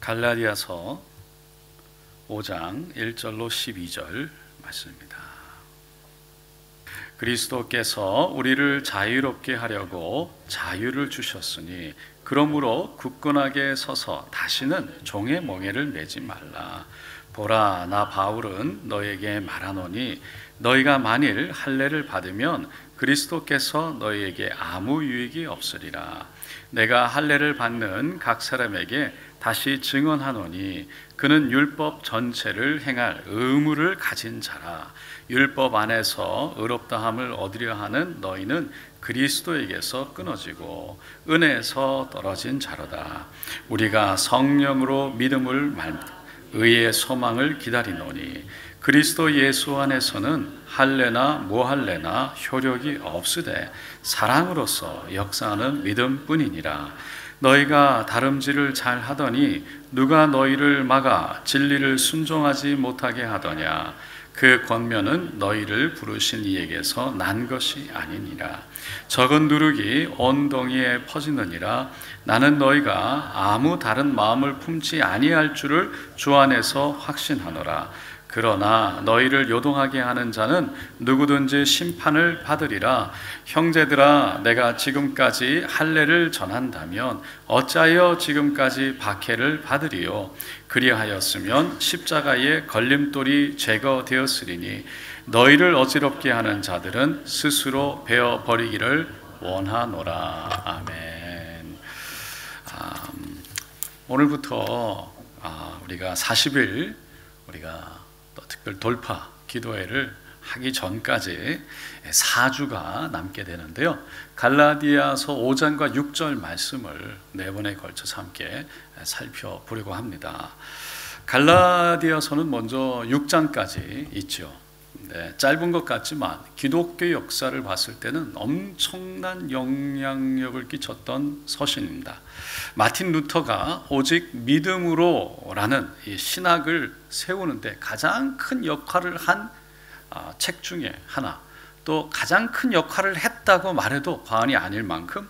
갈라디아서 5장 1절로 12절 말씀입니다. 그리스도께서 우리를 자유롭게 하려고 자유를 주셨으니 그러므로 굳건하게 서서 다시는 종의 멍에를 매지 말라. 보라, 나 바울은 너에게 말하노니 너희가 만일 할례를 받으면 그리스도께서 너희에게 아무 유익이 없으리라. 내가 할례를 받는 각 사람에게 다시 증언하노니 그는 율법 전체를 행할 의무를 가진 자라. 율법 안에서 의롭다함을 얻으려 하는 너희는 그리스도에게서 끊어지고 은혜에서 떨어진 자로다. 우리가 성령으로 믿음을 말미암아 의의 소망을 기다리노니 그리스도 예수 안에서는 할례나 무할례나 효력이 없으되 사랑으로서 역사하는 믿음뿐이니라. 너희가 다름질을 잘 하더니 누가 너희를 막아 진리를 순종하지 못하게 하더냐. 그 권면은 너희를 부르신 이에게서 난 것이 아니니라. 적은 누룩이 온 동이에 퍼지느니라. 나는 너희가 아무 다른 마음을 품지 아니할 줄을 주 안에서 확신하노라. 그러나 너희를 요동하게 하는 자는 누구든지 심판을 받으리라. 형제들아, 내가 지금까지 할례를 전한다면 어찌하여 지금까지 박해를 받으리요? 그리하였으면 십자가의 걸림돌이 제거되었으리니 너희를 어지럽게 하는 자들은 스스로 베어버리기를 원하노라. 아멘. 오늘부터 우리가 40일 우리가 특별 돌파 기도회를 하기 전까지 4주가 남게 되는데요. 갈라디아서 5장과 6절 말씀을 4번에 걸쳐서 함께 살펴보려고 합니다. 갈라디아서는 먼저 6장까지 있죠. 짧은 것 같지만 기독교 역사를 봤을 때는 엄청난 영향력을 끼쳤던 서신입니다. 마틴 루터가 오직 믿음으로라는 이 신학을 세우는데 가장 큰 역할을 한 책 중에 하나, 또 가장 큰 역할을 했다고 말해도 과언이 아닐 만큼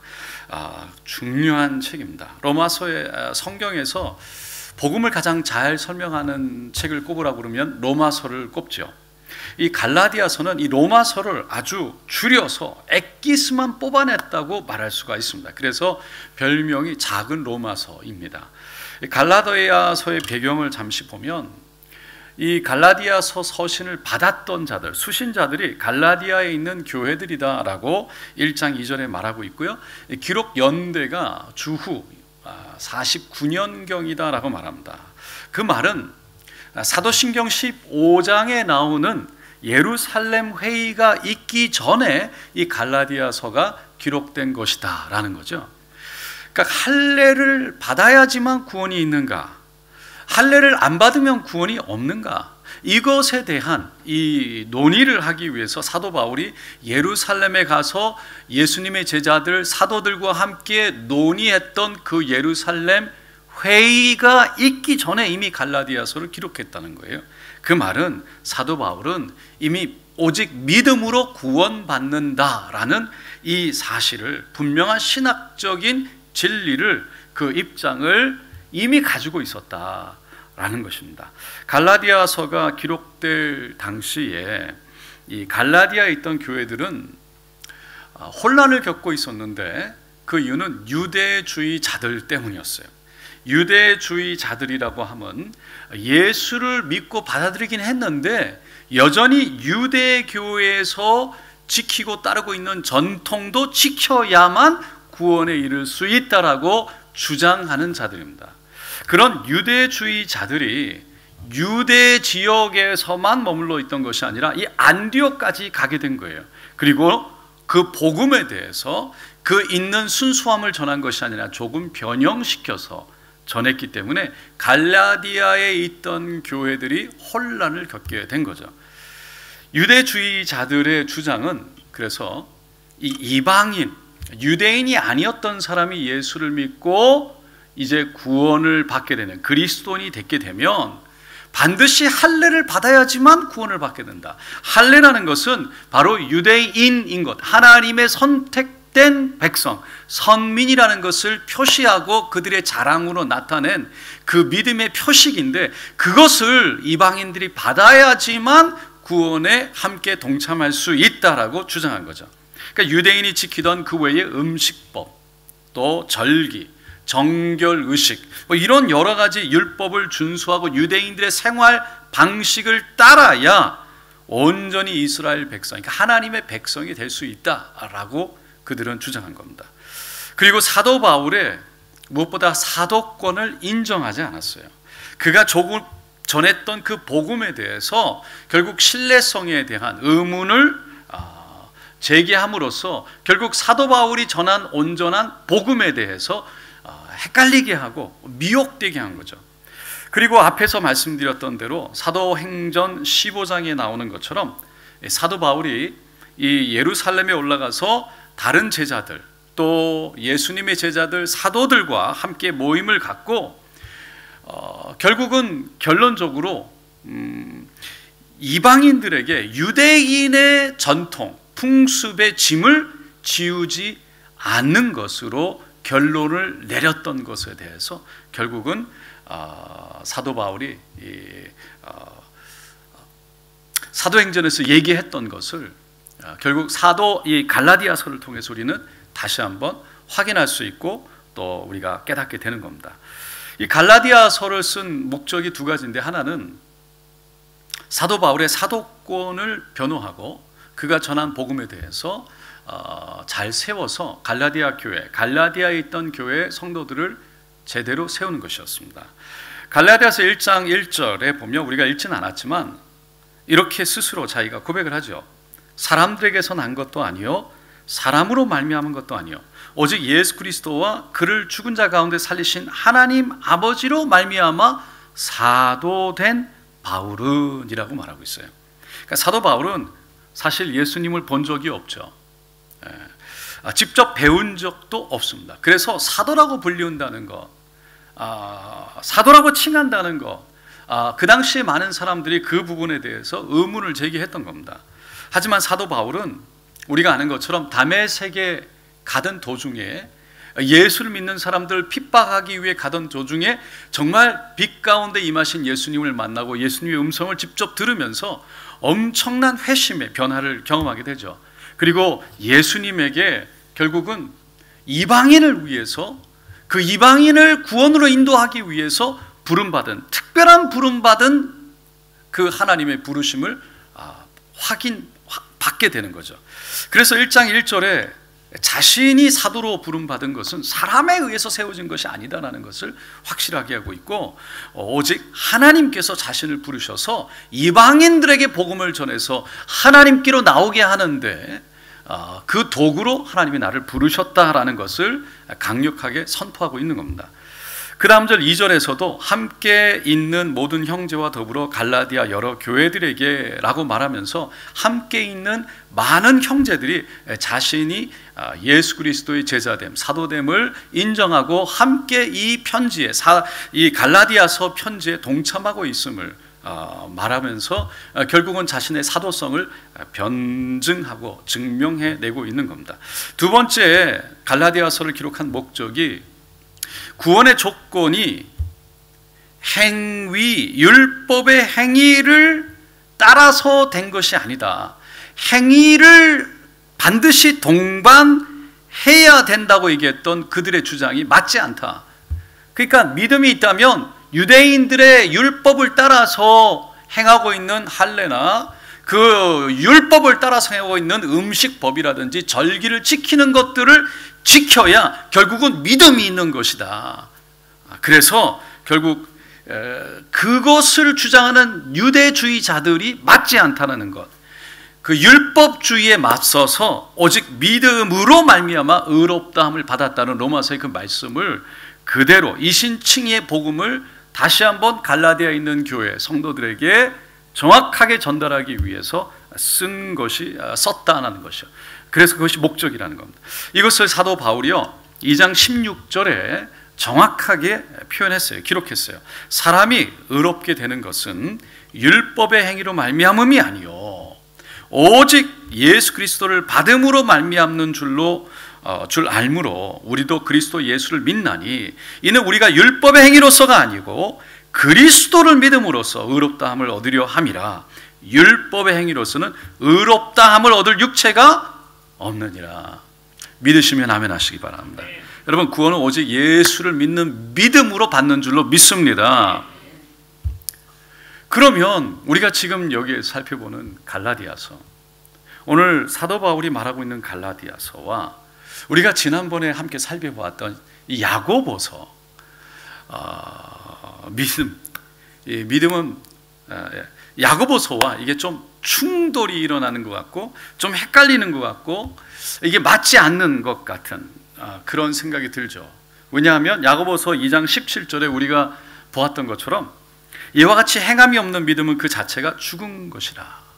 중요한 책입니다. 로마서의 성경에서 복음을 가장 잘 설명하는 책을 꼽으라고 그러면 로마서를 꼽죠. 이 갈라디아서는 이 로마서를 아주 줄여서 엑기스만 뽑아냈다고 말할 수가 있습니다. 그래서 별명이 작은 로마서입니다. 갈라디아서의 배경을 잠시 보면 이 갈라디아서 서신을 받았던 자들, 수신자들이 갈라디아에 있는 교회들이다라고 1장 2절에 말하고 있고요. 기록 연대가 주후 49년경이다라고 말합니다. 그 말은 사도신경 15장에 나오는 예루살렘 회의가 있기 전에 이 갈라디아서가 기록된 것이다 라는 거죠. 그러니까 할례를 받아야지만 구원이 있는가, 할례를 안 받으면 구원이 없는가, 이것에 대한 이 논의를 하기 위해서 사도 바울이 예루살렘에 가서 예수님의 제자들 사도들과 함께 논의했던 그 예루살렘 회의가 있기 전에 이미 갈라디아서를 기록했다는 거예요. 그 말은 사도 바울은 이미 오직 믿음으로 구원받는다라는 이 사실을, 분명한 신학적인 진리를, 그 입장을 이미 가지고 있었다라는 것입니다. 갈라디아서가 기록될 당시에 이 갈라디아에 있던 교회들은 혼란을 겪고 있었는데 그 이유는 유대주의자들 때문이었어요. 유대주의자들이라고 하면 예수를 믿고 받아들이긴 했는데 여전히 유대교회에서 지키고 따르고 있는 전통도 지켜야만 구원에 이를 수 있다라고 주장하는 자들입니다. 그런 유대주의자들이 유대 지역에서만 머물러 있던 것이 아니라 이 안디옥까지 가게 된 거예요. 그리고 그 복음에 대해서 그 있는 순수함을 전한 것이 아니라 조금 변형시켜서 전했기 때문에 갈라디아에 있던 교회들이 혼란을 겪게 된 거죠. 유대주의자들의 주장은 그래서 이 이방인, 유대인이 아니었던 사람이 예수를 믿고 이제 구원을 받게 되는, 그리스도인이 됐게 되면 반드시 할례를 받아야지만 구원을 받게 된다. 할례라는 것은 바로 유대인인 것, 하나님의 선택된 택된 백성, 선민이라는 것을 표시하고 그들의 자랑으로 나타낸 그 믿음의 표식인데, 그것을 이방인들이 받아야지만 구원에 함께 동참할 수 있다라고 주장한 거죠. 그러니까 유대인이 지키던 그 외의 음식법, 또 절기, 정결의식, 이런 여러 가지 율법을 준수하고 유대인들의 생활 방식을 따라야 온전히 이스라엘 백성, 그러니까 하나님의 백성이 될 수 있다라고 그들은 주장한 겁니다. 그리고 사도 바울의 무엇보다 사도권을 인정하지 않았어요. 그가 조금 전했던 그 복음에 대해서 결국 신뢰성에 대한 의문을 제기함으로써 결국 사도 바울이 전한 온전한 복음에 대해서 헷갈리게 하고 미혹되게 한 거죠. 그리고 앞에서 말씀드렸던 대로 사도행전 15장에 나오는 것처럼 사도 바울이 이 예루살렘에 올라가서 다른 제자들, 또 예수님의 제자들, 사도들과 함께 모임을 갖고 결국은 결론적으로 이방인들에게 유대인의 전통, 풍습의 짐을 지우지 않는 것으로 결론을 내렸던 것에 대해서 결국은 사도 바울이 사도행전에서 얘기했던 것을 결국 이 갈라디아서를 통해서 우리는 다시 한번 확인할 수 있고 또 우리가 깨닫게 되는 겁니다. 이 갈라디아서를 쓴 목적이 두 가지인데, 하나는 사도 바울의 사도권을 변호하고 그가 전한 복음에 대해서 잘 세워서 갈라디아 교회, 갈라디아에 있던 교회 성도들을 제대로 세우는 것이었습니다. 갈라디아서 1장 1절에 보면 우리가 읽지는 않았지만 이렇게 스스로 자기가 고백을 하죠. 사람들에게서 난 것도 아니요 사람으로 말미암은 것도 아니요 오직 예수 그리스도와 그를 죽은 자 가운데 살리신 하나님 아버지로 말미암아 사도된 바울은이라고 말하고 있어요. 그러니까 사도 바울은 사실 예수님을 본 적이 없죠. 직접 배운 적도 없습니다. 그래서 사도라고 불리운다는 것, 사도라고 칭한다는 것, 그 당시에 많은 사람들이 그 부분에 대해서 의문을 제기했던 겁니다. 하지만 사도 바울은 우리가 아는 것처럼 다메섹에 가던 도중에, 예수를 믿는 사람들을 핍박하기 위해 가던 도중에 정말 빛 가운데 임하신 예수님을 만나고 예수님의 음성을 직접 들으면서 엄청난 회심의 변화를 경험하게 되죠. 그리고 예수님에게 결국은 이방인을 위해서, 그 이방인을 구원으로 인도하기 위해서 특별한 부름받은 그 하나님의 부르심을 받게 되는 거죠. 그래서 1장 1절에 자신이 사도로 부름받은 것은 사람에 의해서 세워진 것이 아니다라는 것을 확실하게 하고 있고, 오직 하나님께서 자신을 부르셔서 이방인들에게 복음을 전해서 하나님께로 나오게 하는데 그 도구로 하나님이 나를 부르셨다라는 것을 강력하게 선포하고 있는 겁니다. 그 다음 절 2절에서도 함께 있는 모든 형제와 더불어 갈라디아 여러 교회들에게 라고 말하면서 함께 있는 많은 형제들이 자신이 예수 그리스도의 제자됨, 사도됨을 인정하고 함께 이 편지에, 이 갈라디아서 편지에 동참하고 있음을 말하면서 결국은 자신의 사도성을 변증하고 증명해내고 있는 겁니다. 두 번째, 갈라디아서를 기록한 목적이 구원의 조건이 율법의 행위를 따라서 된 것이 아니다. 행위를 반드시 동반해야 된다고 얘기했던 그들의 주장이 맞지 않다. 그러니까 믿음이 있다면 유대인들의 율법을 따라서 행하고 있는 할례나 그 율법을 따라서 행하고 있는 음식법이라든지 절기를 지키는 것들을 지켜야 결국은 믿음이 있는 것이다. 그래서 결국 그것을 주장하는 유대주의자들이 맞지 않다는 것, 그 율법주의에 맞서서 오직 믿음으로 말미암아 의롭다함을 받았다는 로마서의 그 말씀을 그대로 이신칭의 복음을 다시 한번 갈라디아에 있는 교회 성도들에게 정확하게 전달하기 위해서 썼다는 것이요. 그래서 그것이 목적이라는 겁니다. 이것을 사도 바울이요 2장 16절에 정확하게 표현했어요. 기록했어요. 사람이 의롭게 되는 것은 율법의 행위로 말미암음이 아니요 오직 예수 그리스도를 받음으로 말미암는 줄로 줄 알므로 우리도 그리스도 예수를 믿나니 이는 우리가 율법의 행위로서가 아니고 그리스도를 믿음으로써 의롭다함을 얻으려 함이라. 율법의 행위로서는 의롭다함을 얻을 육체가 없느니라. 믿으시면 아멘 하시기 바랍니다. 여러분, 구원은 오직 예수를 믿는 믿음으로 받는 줄로 믿습니다. 그러면 우리가 지금 여기에 살펴보는 갈라디아서, 오늘 사도 바울이 말하고 있는 갈라디아서와 우리가 지난번에 함께 살펴보았던 이 야고보서, 믿음은 야고보서와 이게 좀 충돌이 일어나는 것 같고 좀 헷갈리는 것 같고 이게 맞지 않는 것 같은 그런 생각이 들죠. 왜냐하면 야고보서 2장 17절에 우리가 보았던 것처럼 이와 같이 행함이 없는 믿음은 그 자체가 죽은 것이라.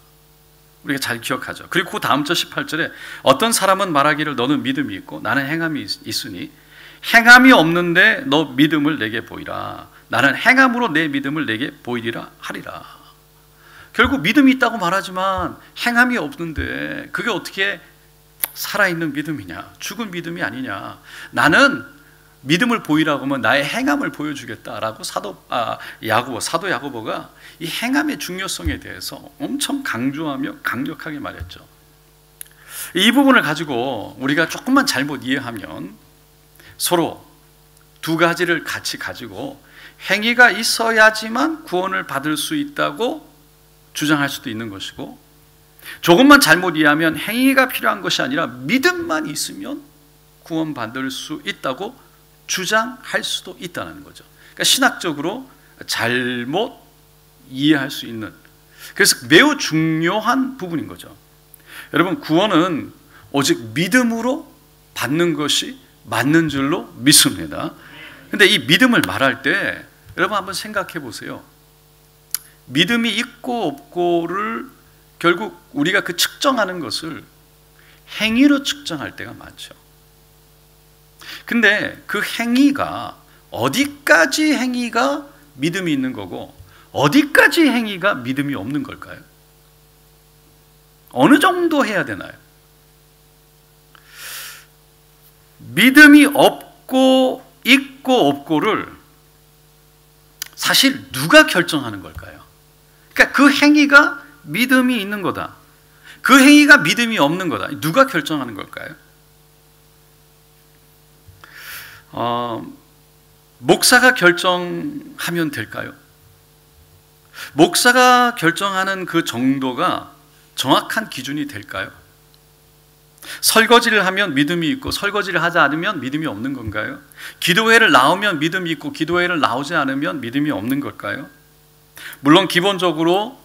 우리가 잘 기억하죠. 그리고 그 다음 절 18절에 어떤 사람은 말하기를 너는 믿음이 있고 나는 행함이 있으니 행함이 없는데 너 믿음을 내게 보이라. 나는 행함으로 내 믿음을 내게 보이리라 하리라. 결국 믿음이 있다고 말하지만 행함이 없는데 그게 어떻게 살아있는 믿음이냐, 죽은 믿음이 아니냐. 나는 믿음을 보이라고 하면 나의 행함을 보여주겠다라고 사도 야고보가 이 행함의 중요성에 대해서 엄청 강조하며 강력하게 말했죠. 이 부분을 가지고 우리가 조금만 잘못 이해하면 서로 두 가지를 같이 가지고 행위가 있어야지만 구원을 받을 수 있다고 주장할 수도 있는 것이고, 조금만 잘못 이해하면 행위가 필요한 것이 아니라 믿음만 있으면 구원받을 수 있다고 주장할 수도 있다는 거죠. 그러니까 신학적으로 잘못 이해할 수 있는, 그래서 매우 중요한 부분인 거죠. 여러분, 구원은 오직 믿음으로 받는 것이 맞는 줄로 믿습니다. 근데 이 믿음을 말할 때 여러분 한번 생각해 보세요. 믿음이 있고 없고를 결국 우리가 그 측정하는 것을 행위로 측정할 때가 많죠. 근데 그 행위가 어디까지 행위가 믿음이 있는 거고 어디까지 행위가 믿음이 없는 걸까요? 어느 정도 해야 되나요? 믿음이 없고 있고 없고를 사실 누가 결정하는 걸까요? 그러니까 그 행위가 믿음이 있는 거다, 그 행위가 믿음이 없는 거다, 누가 결정하는 걸까요? 목사가 결정하면 될까요? 목사가 결정하는 그 정도가 정확한 기준이 될까요? 설거지를 하면 믿음이 있고 설거지를 하지 않으면 믿음이 없는 건가요? 기도회를 나오면 믿음이 있고 기도회를 나오지 않으면 믿음이 없는 걸까요? 물론 기본적으로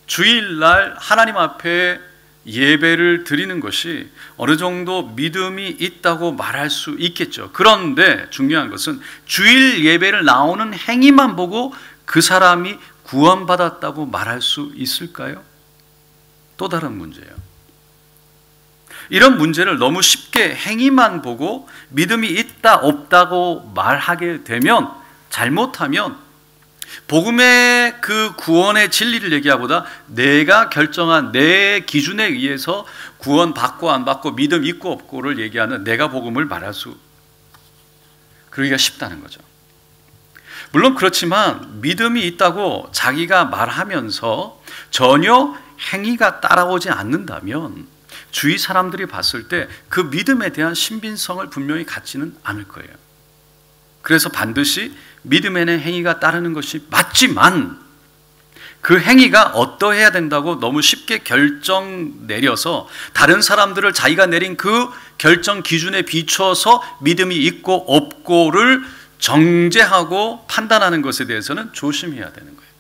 주일날 하나님 앞에 예배를 드리는 것이 어느 정도 믿음이 있다고 말할 수 있겠죠. 그런데 중요한 것은 주일 예배를 나오는 행위만 보고 그 사람이 구원받았다고 말할 수 있을까요? 또 다른 문제예요. 이런 문제를 너무 쉽게 행위만 보고 믿음이 있다 없다고 말하게 되면, 잘못하면 복음의 그 구원의 진리를 얘기하보다 내가 결정한 내 기준에 의해서 구원 받고 안 받고 믿음 있고 없고를 얘기하는 내가 복음을 말할 수, 그러기가 쉽다는 거죠. 물론 그렇지만 믿음이 있다고 자기가 말하면서 전혀 행위가 따라오지 않는다면 주위 사람들이 봤을 때 그 믿음에 대한 신빙성을 분명히 갖지는 않을 거예요. 그래서 반드시 믿음에는 행위가 따르는 것이 맞지만 그 행위가 어떠해야 된다고 너무 쉽게 결정 내려서 다른 사람들을 자기가 내린 그 결정 기준에 비춰서 믿음이 있고 없고를 정죄하고 판단하는 것에 대해서는 조심해야 되는 거예요.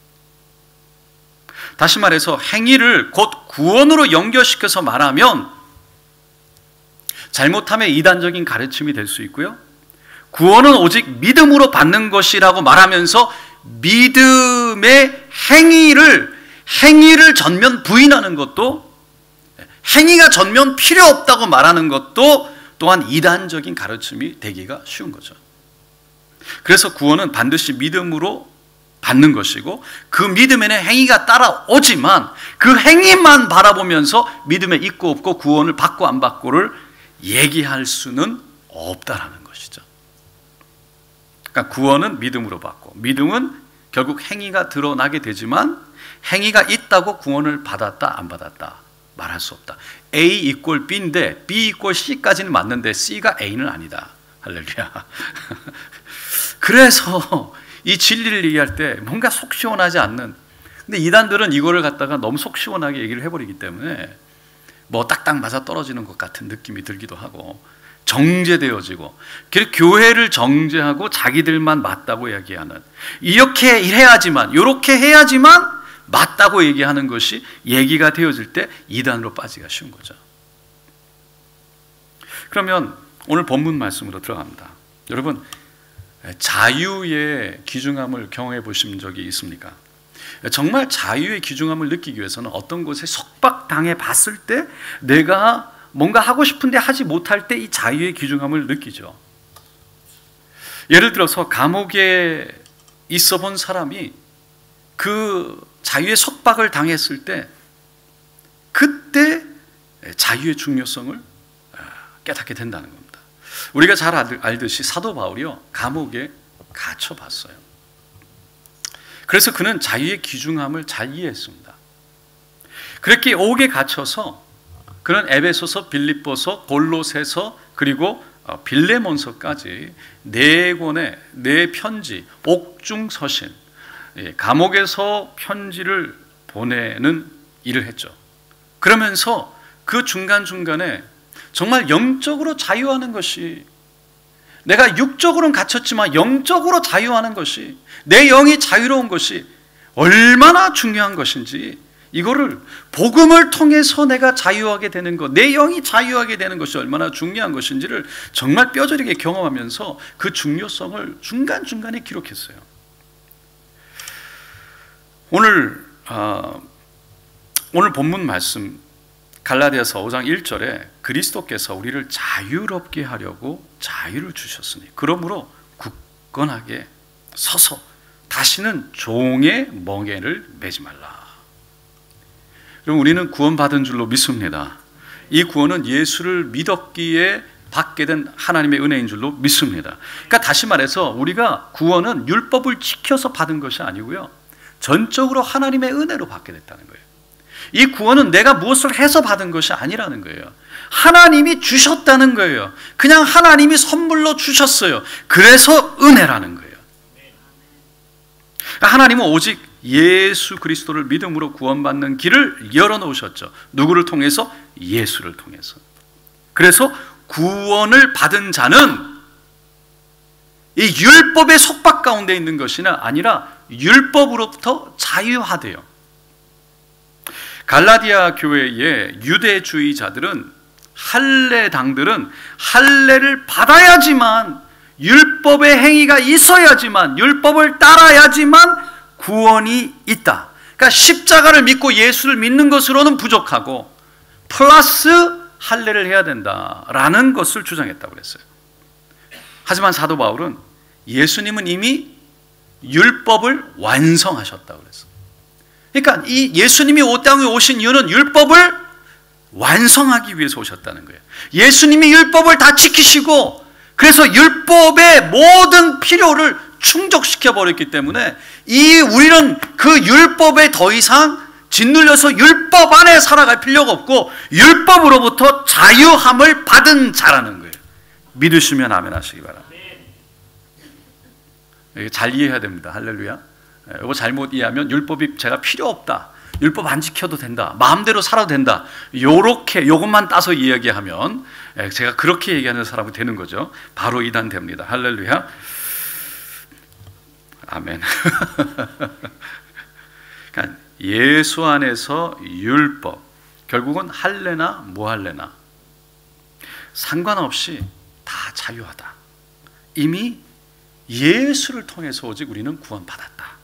다시 말해서 행위를 곧 구원으로 연결시켜서 말하면 잘못하면 이단적인 가르침이 될 수 있고요, 구원은 오직 믿음으로 받는 것이라고 말하면서 믿음의 행위를 전면 부인하는 것도, 행위가 전면 필요 없다고 말하는 것도 또한 이단적인 가르침이 되기가 쉬운 거죠. 그래서 구원은 반드시 믿음으로 받는 것이고 그 믿음에는 행위가 따라오지만 그 행위만 바라보면서 믿음에 있고 없고 구원을 받고 안 받고를 얘기할 수는 없다라는 것이죠. 그러니까 구원은 믿음으로 받고, 믿음은 결국 행위가 드러나게 되지만 행위가 있다고 구원을 받았다 안 받았다 말할 수 없다. A 이꼴 B인데 B 이꼴 C까지는 맞는데 C가 A는 아니다. 할렐루야. 그래서 이 진리를 얘기할 때 뭔가 속 시원하지 않는, 근데 이단들은 이거를 갖다가 너무 속 시원하게 얘기를 해버리기 때문에 뭐 딱딱 맞아 떨어지는 것 같은 느낌이 들기도 하고, 정제되어지고, 교회를 정제하고 자기들만 맞다고 얘기하는, 이렇게 해야지만, 이렇게 해야지만 맞다고 얘기하는 것이 얘기가 되어질 때 이단으로 빠지기가 쉬운 거죠. 그러면 오늘 본문 말씀으로 들어갑니다. 여러분, 자유의 귀중함을 경험해 보신 적이 있습니까? 정말 자유의 귀중함을 느끼기 위해서는 어떤 곳에 속박당해 봤을 때 내가 뭔가 하고 싶은데 하지 못할 때 이 자유의 귀중함을 느끼죠. 예를 들어서 감옥에 있어 본 사람이 그 자유의 속박을 당했을 때 그때 자유의 중요성을 깨닫게 된다는 겁니다. 우리가 잘 알듯이 사도 바울이요, 감옥에 갇혀 봤어요. 그래서 그는 자유의 귀중함을 잘 이해했습니다. 그렇게 옥에 갇혀서 그는 에베소서, 빌립보서, 골로새서, 그리고 빌레몬서까지 4권의 4편지, 옥중서신, 감옥에서 편지를 보내는 일을 했죠. 그러면서 그 중간중간에 정말 영적으로 자유하는 것이, 내가 육적으로는 갇혔지만 영적으로 자유하는 것이, 내 영이 자유로운 것이 얼마나 중요한 것인지, 이거를 복음을 통해서 내가 자유하게 되는 것, 내 영이 자유하게 되는 것이 얼마나 중요한 것인지를 정말 뼈저리게 경험하면서 그 중요성을 중간중간에 기록했어요. 오늘 본문 말씀 갈라디아서 5장 1절에 그리스도께서 우리를 자유롭게 하려고 자유를 주셨으니 그러므로 굳건하게 서서 다시는 종의 멍에를 매지 말라. 그럼 우리는 구원받은 줄로 믿습니다. 이 구원은 예수를 믿었기에 받게 된 하나님의 은혜인 줄로 믿습니다. 그러니까 다시 말해서 우리가 구원은 율법을 지켜서 받은 것이 아니고요, 전적으로 하나님의 은혜로 받게 됐다는 거예요. 이 구원은 내가 무엇을 해서 받은 것이 아니라는 거예요. 하나님이 주셨다는 거예요. 그냥 하나님이 선물로 주셨어요. 그래서 은혜라는 거예요. 하나님은 오직 예수 그리스도를 믿음으로 구원받는 길을 열어놓으셨죠. 누구를 통해서? 예수를 통해서. 그래서 구원을 받은 자는 이 율법의 속박 가운데 있는 것이 아니라 율법으로부터 자유하대요. 갈라디아 교회의 유대주의자들은, 할례당들은 할례를 받아야지만, 율법의 행위가 있어야지만, 율법을 따라야지만 구원이 있다. 그러니까 십자가를 믿고 예수를 믿는 것으로는 부족하고 플러스 할례를 해야 된다라는 것을 주장했다고 그랬어요. 하지만 사도 바울은 예수님은 이미 율법을 완성하셨다고 그랬어요. 그러니까 이 예수님이 이 땅에 오신 이유는 율법을 완성하기 위해서 오셨다는 거예요. 예수님이 율법을 다 지키시고, 그래서 율법의 모든 필요를 충족시켜 버렸기 때문에 우리는 그 율법에 더 이상 짓눌려서 율법 안에 살아갈 필요가 없고 율법으로부터 자유함을 받은 자라는 거예요. 믿으시면 아멘 하시기 바랍니다. 잘 이해해야 됩니다. 할렐루야. 이거 잘못 이해하면 율법이 제가 필요 없다, 율법 안 지켜도 된다, 마음대로 살아도 된다, 요것만 따서 이야기하면 제가 그렇게 얘기하는 사람이 되는 거죠. 바로 이단됩니다. 할렐루야. 아멘. 그러니까 예수 안에서 율법, 결국은 할례나 무할례나 상관없이 다 자유하다. 이미 예수를 통해서 오직 우리는 구원받았다.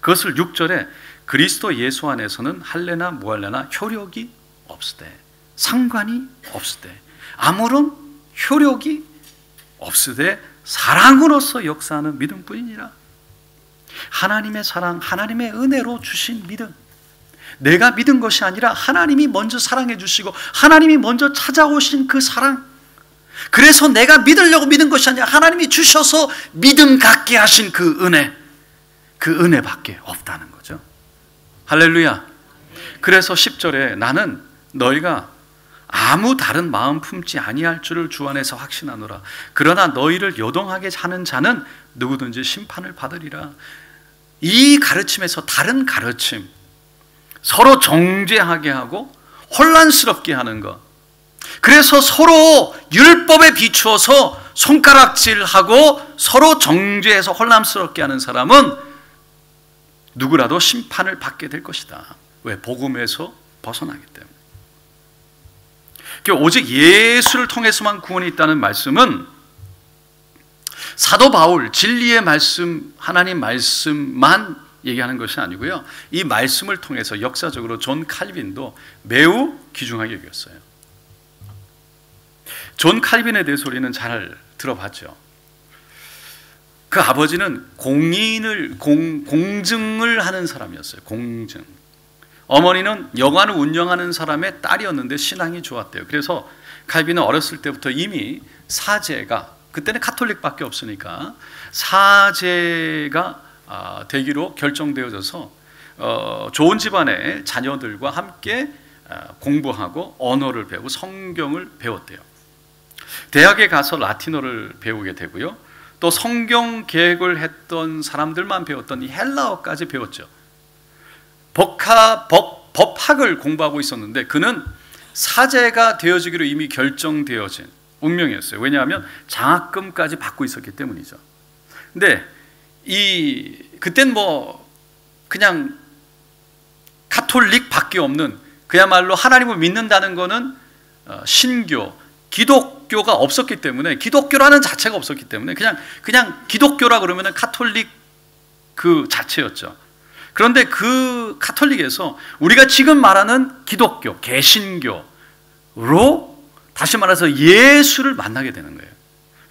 그것을 6절에 그리스도 예수 안에서는 할례나 무할례나 효력이 없으되, 상관이 없으되, 아무런 효력이 없으되 사랑으로서 역사하는 믿음뿐이니라. 하나님의 사랑, 하나님의 은혜로 주신 믿음, 내가 믿은 것이 아니라 하나님이 먼저 사랑해 주시고 하나님이 먼저 찾아오신 그 사랑, 그래서 내가 믿으려고 믿은 것이 아니라 하나님이 주셔서 믿음 갖게 하신 그 은혜밖에 없다는 거죠. 할렐루야. 그래서 10절에 나는 너희가 아무 다른 마음 품지 아니할 줄을 주 안에서 확신하노라. 그러나 너희를 요동하게 하는 자는 누구든지 심판을 받으리라. 이 가르침에서 다른 가르침, 서로 정죄하게 하고 혼란스럽게 하는 것, 그래서 서로 율법에 비추어서 손가락질하고 서로 정죄해서 혼란스럽게 하는 사람은 누구라도 심판을 받게 될 것이다. 왜? 복음에서 벗어나기 때문에. 오직 예수를 통해서만 구원이 있다는 말씀은 사도 바울 진리의 말씀, 하나님 말씀만 얘기하는 것이 아니고요, 이 말씀을 통해서 역사적으로 존 칼빈도 매우 귀중하게 여겼어요. 존 칼빈에 대해서 우리는 잘 들어봤죠. 그 아버지는 공증을 하는 사람이었어요. 공증. 어머니는 여관을 운영하는 사람의 딸이었는데 신앙이 좋았대요. 그래서 칼빈은 어렸을 때부터 이미 사제가, 그때는 카톨릭밖에 없으니까 사제가 되기로 결정되어져서 좋은 집안의 자녀들과 함께 공부하고 언어를 배우고 성경을 배웠대요. 대학에 가서 라틴어를 배우게 되고요, 또 성경 개혁을 했던 사람들만 배웠던 이 헬라어까지 배웠죠. 법학을 공부하고 있었는데 그는 사제가 되어지기로 이미 결정되어진 운명이었어요. 왜냐하면 장학금까지 받고 있었기 때문이죠. 근데 그땐 그냥 카톨릭밖에 없는, 그야말로 하나님을 믿는다는 것은 신교, 기독교가 없었기 때문에, 기독교라는 자체가 없었기 때문에 그냥 기독교라 그러면 카톨릭 그 자체였죠. 그런데 그 카톨릭에서 우리가 지금 말하는 기독교, 개신교로 다시 말해서 예수를 만나게 되는 거예요.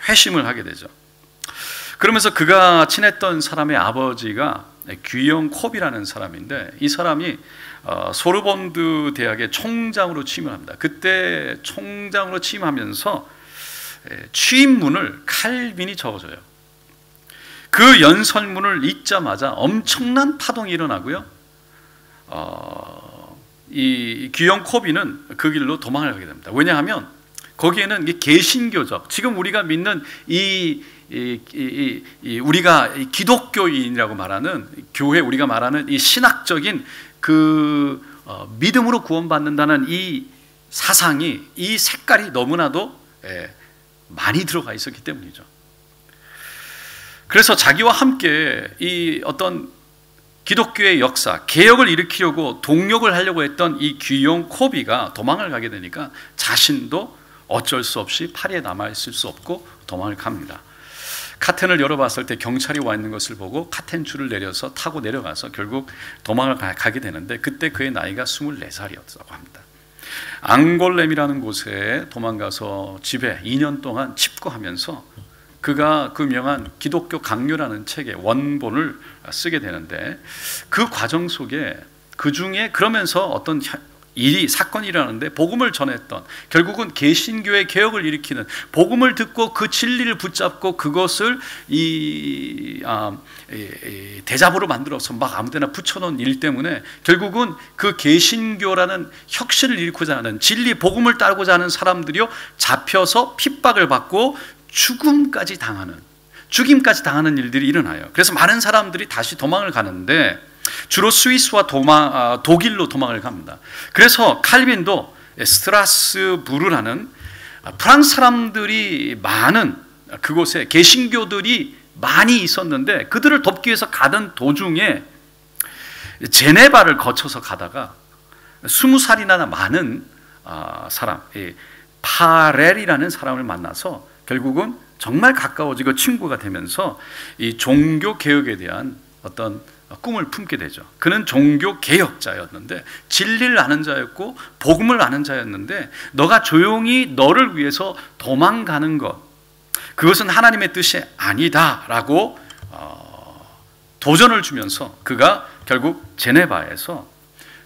회심을 하게 되죠. 그러면서 그가 친했던 사람의 아버지가 귀영 콥이라는 사람인데, 이 사람이 소르본드 대학의 총장으로 취임을 합니다. 그때 총장으로 취임하면서 취임문을 칼빈이 적어줘요. 그 연설문을 읽자마자 엄청난 파동이 일어나고요, 이 귀영 콥이는 그 길로 도망을 가게 됩니다. 왜냐하면 거기에는 개신교적, 지금 우리가 믿는 우리가 기독교인이라고 말하는 교회, 우리가 말하는 이 신학적인 그 믿음으로 구원받는다는 이 사상이, 이 색깔이 너무나도 많이 들어가 있었기 때문이죠. 그래서 자기와 함께 이 어떤 기독교의 역사, 개혁을 일으키려고 동력을 하려고 했던 이 귀용 코비가 도망을 가게 되니까 자신도 어쩔 수 없이 파리에 남아있을 수 없고 도망을 갑니다. 카텐을 열어봤을 때 경찰이 와 있는 것을 보고 카텐 줄을 내려서 타고 내려가서 결국 도망을 가게 되는데, 그때 그의 나이가 24살이었다고 합니다. 앙골렘이라는 곳에 도망가서 집에 2년 동안 칩거하면서 그가 그 유명한 기독교 강요라는 책의 원본을 쓰게 되는데, 그 과정 속에 그 중에 그러면서 어떤 사건이 일어나는데 복음을 전했던, 결국은 개신교의 개혁을 일으키는, 복음을 듣고 그 진리를 붙잡고 그것을 대잡으로 만들어서 막 아무데나 붙여놓은 일 때문에 결국은 그 개신교라는 혁신을 일으키고자 하는, 진리 복음을 따르고자 하는 사람들이요 잡혀서 핍박을 받고 죽임까지 당하는 일들이 일어나요. 그래서 많은 사람들이 다시 도망을 가는데 주로 스위스와 독일로 도망을 갑니다. 그래서 칼빈도 스트라스부르라는 프랑스 사람들이 많은 그곳에 개신교들이 많이 있었는데, 그들을 돕기 위해서 가던 도중에 제네바를 거쳐서 가다가 20살이나 많은 사람, 파렐이라는 사람을 만나서 결국은 정말 가까워지고 친구가 되면서 이 종교 개혁에 대한 어떤 꿈을 품게 되죠. 그는 종교 개혁자였는데, 진리를 아는 자였고 복음을 아는 자였는데, 너가 조용히 너를 위해서 도망가는 것, 그것은 하나님의 뜻이 아니다라고 도전을 주면서 그가 결국 제네바에서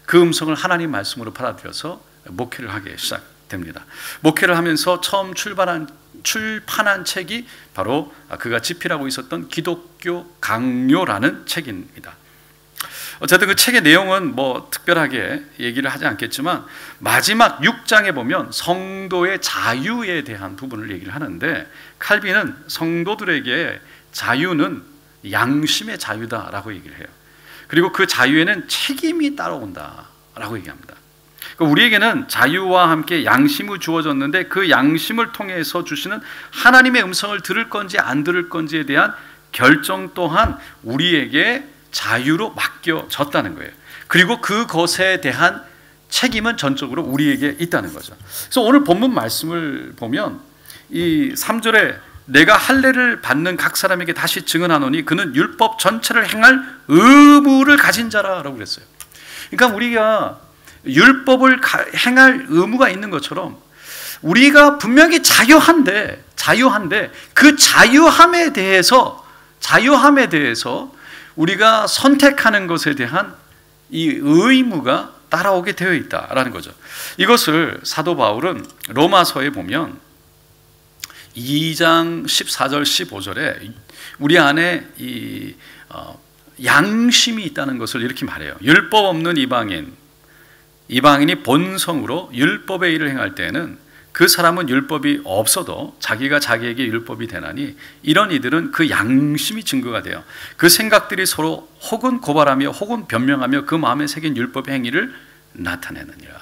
그 음성을 하나님 말씀으로 받아들여서 목회를 하기 시작됩니다. 목회를 하면서 처음 출발한 출판한 책이 바로 그가 집필하고 있었던 기독교 강요라는 책입니다. 어쨌든 그 책의 내용은 뭐 특별하게 얘기를 하지 않겠지만 마지막 6장에 보면 성도의 자유에 대한 부분을 얘기를 하는데, 칼빈은 성도들에게 자유는 양심의 자유다라고 얘기를 해요. 그리고 그 자유에는 책임이 따라온다라고 얘기합니다. 우리에게는 자유와 함께 양심이 주어졌는데 그 양심을 통해서 주시는 하나님의 음성을 들을 건지 안 들을 건지에 대한 결정 또한 우리에게 자유로 맡겨졌다는 거예요. 그리고 그것에 대한 책임은 전적으로 우리에게 있다는 거죠. 그래서 오늘 본문 말씀을 보면 이 3절에 내가 할례를 받는 각 사람에게 다시 증언하노니 그는 율법 전체를 행할 의무를 가진 자라라고 그랬어요. 그러니까 우리가 율법을 행할 의무가 있는 것처럼 우리가 분명히 자유한데 그 자유함에 대해서 우리가 선택하는 것에 대한 이 의무가 따라오게 되어 있다라는 거죠. 이것을 사도 바울은 로마서에 보면 2장 14절 15절에 우리 안에 이 양심이 있다는 것을 이렇게 말해요. 율법 없는 이방인이 본성으로 율법의 일을 행할 때에는 그 사람은 율법이 없어도 자기가 자기에게 율법이 되나니 이런 이들은 그 양심이 증거가 돼요. 그 생각들이 서로 혹은 고발하며 혹은 변명하며 그 마음에 새긴 율법의 행위를 나타내느니라.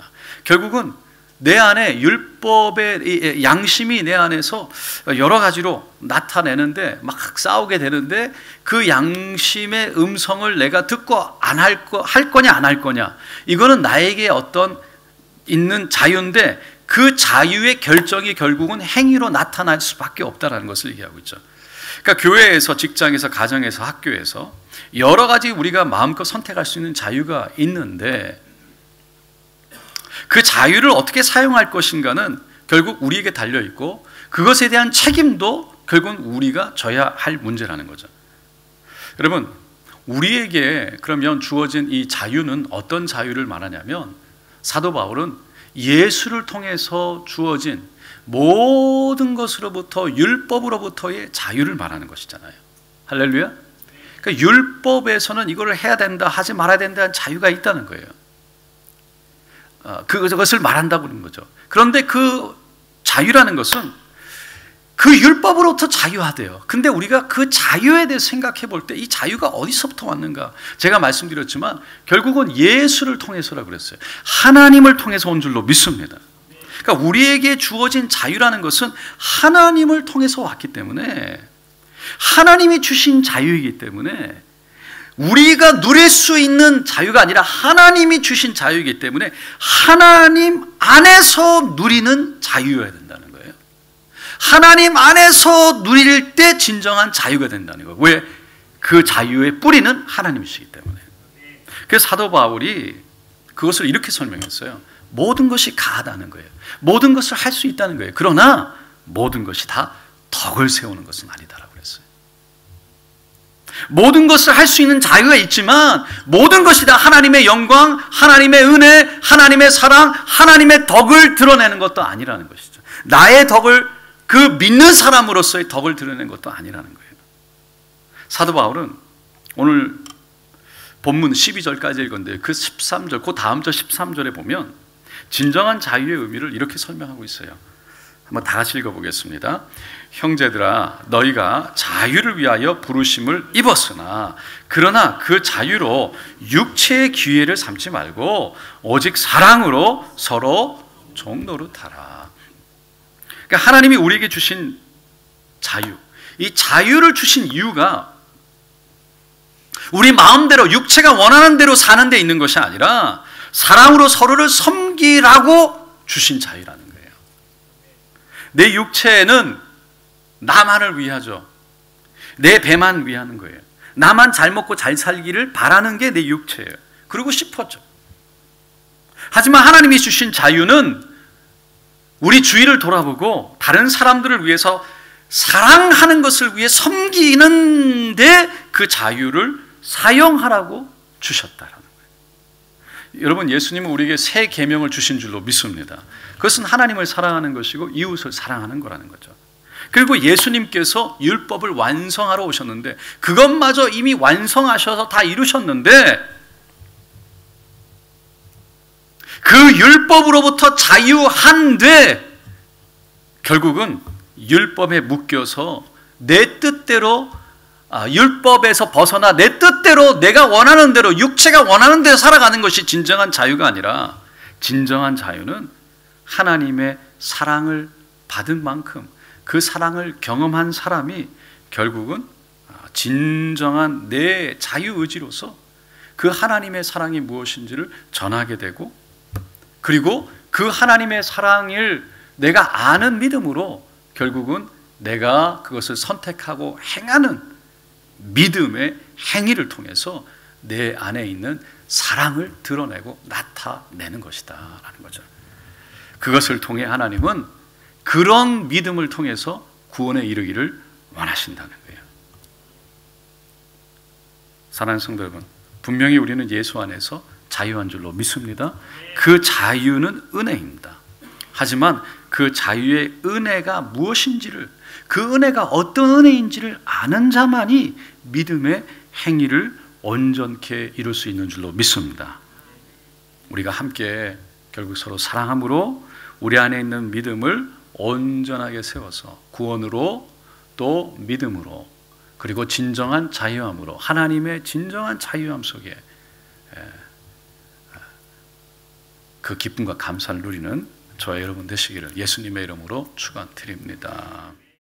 결국은 내 안에 율법의 양심이 내 안에서 여러 가지로 나타내는데 막 싸우게 되는데 그 양심의 음성을 내가 듣고 할 거냐 안 할 거냐, 이거는 나에게 어떤 있는 자유인데 그 자유의 결정이 결국은 행위로 나타날 수밖에 없다는 것을 얘기하고 있죠. 그러니까 교회에서, 직장에서, 가정에서, 학교에서 여러 가지 우리가 마음껏 선택할 수 있는 자유가 있는데 그 자유를 어떻게 사용할 것인가는 결국 우리에게 달려있고 그것에 대한 책임도 결국은 우리가 져야 할 문제라는 거죠. 여러분, 우리에게 그러면 주어진 이 자유는 어떤 자유를 말하냐면 사도 바울은 예수를 통해서 주어진 모든 것으로부터 율법으로부터의 자유를 말하는 것이잖아요. 할렐루야. 그러니까 율법에서는 이걸 해야 된다 하지 말아야 된다는 자유가 있다는 거예요. 그것을 말한다고 그러는 거죠. 그런데 그 자유라는 것은 그 율법으로부터 자유하대요. 근데 우리가 그 자유에 대해서 생각해 볼 때 이 자유가 어디서부터 왔는가? 제가 말씀드렸지만 결국은 예수를 통해서라고 그랬어요. 하나님을 통해서 온 줄로 믿습니다. 그러니까 우리에게 주어진 자유라는 것은 하나님을 통해서 왔기 때문에, 하나님이 주신 자유이기 때문에 우리가 누릴 수 있는 자유가 아니라 하나님이 주신 자유이기 때문에 하나님 안에서 누리는 자유여야 된다는 거예요. 하나님 안에서 누릴 때 진정한 자유가 된다는 거예요. 왜? 그 자유의 뿌리는 하나님이시기 때문에. 그래서 사도 바울이 그것을 이렇게 설명했어요. 모든 것이 가하다는 거예요. 모든 것을 할 수 있다는 거예요. 그러나 모든 것이 다 덕을 세우는 것은 아니다라고 그랬어요. 모든 것을 할 수 있는 자유가 있지만 모든 것이 다 하나님의 영광, 하나님의 은혜, 하나님의 사랑, 하나님의 덕을 드러내는 것도 아니라는 것이죠. 나의 덕을, 그 믿는 사람으로서의 덕을 드러내는 것도 아니라는 거예요. 사도 바울은 오늘 본문 12절까지 읽었는데 그 13절, 그 다음 절 13절에 보면 진정한 자유의 의미를 이렇게 설명하고 있어요. 한번 다 같이 읽어보겠습니다. 형제들아, 너희가 자유를 위하여 부르심을 입었으나 그러나 그 자유로 육체의 기회를 삼지 말고 오직 사랑으로 서로 종노릇하라. 그러니까 하나님이 우리에게 주신 자유, 이 자유를 주신 이유가 우리 마음대로 육체가 원하는 대로 사는 데 있는 것이 아니라 사랑으로 서로를 섬기라고 주신 자유라는 거예요. 내 육체는 나만을 위하죠. 내 배만 위하는 거예요. 나만 잘 먹고 잘 살기를 바라는 게 내 육체예요. 그러고 싶었죠. 하지만 하나님이 주신 자유는 우리 주위를 돌아보고 다른 사람들을 위해서 사랑하는 것을 위해 섬기는데 그 자유를 사용하라고 주셨다라는 거예요. 여러분, 예수님은 우리에게 새 계명을 주신 줄로 믿습니다. 그것은 하나님을 사랑하는 것이고 이웃을 사랑하는 거라는 거죠. 그리고 예수님께서 율법을 완성하러 오셨는데 그것마저 이미 완성하셔서 다 이루셨는데 그 율법으로부터 자유한데 결국은 율법에 묶여서 내 뜻대로 율법에서 벗어나 내 뜻대로 내가 원하는 대로 육체가 원하는 대로 살아가는 것이 진정한 자유가 아니라 진정한 자유는 하나님의 사랑을 받은 만큼 그 사랑을 경험한 사람이 결국은 진정한 내 자유의지로서 그 하나님의 사랑이 무엇인지를 전하게 되고 그리고 그 하나님의 사랑을 내가 아는 믿음으로 결국은 내가 그것을 선택하고 행하는 믿음의 행위를 통해서 내 안에 있는 사랑을 드러내고 나타내는 것이다 라는 거죠. 그것을 통해 하나님은 그런 믿음을 통해서 구원에 이르기를 원하신다는 거예요. 사랑하는 성도 여러분, 분명히 우리는 예수 안에서 자유한 줄로 믿습니다. 그 자유는 은혜입니다. 하지만 그 자유의 은혜가 무엇인지를, 그 은혜가 어떤 은혜인지를 아는 자만이 믿음의 행위를 온전케 이룰 수 있는 줄로 믿습니다. 우리가 함께 결국 서로 사랑함으로 우리 안에 있는 믿음을 온전하게 세워서 구원으로 또 믿음으로 그리고 진정한 자유함으로 하나님의 진정한 자유함 속에 그 기쁨과 감사를 누리는 저와 여러분 되시기를 예수님의 이름으로 축원드립니다.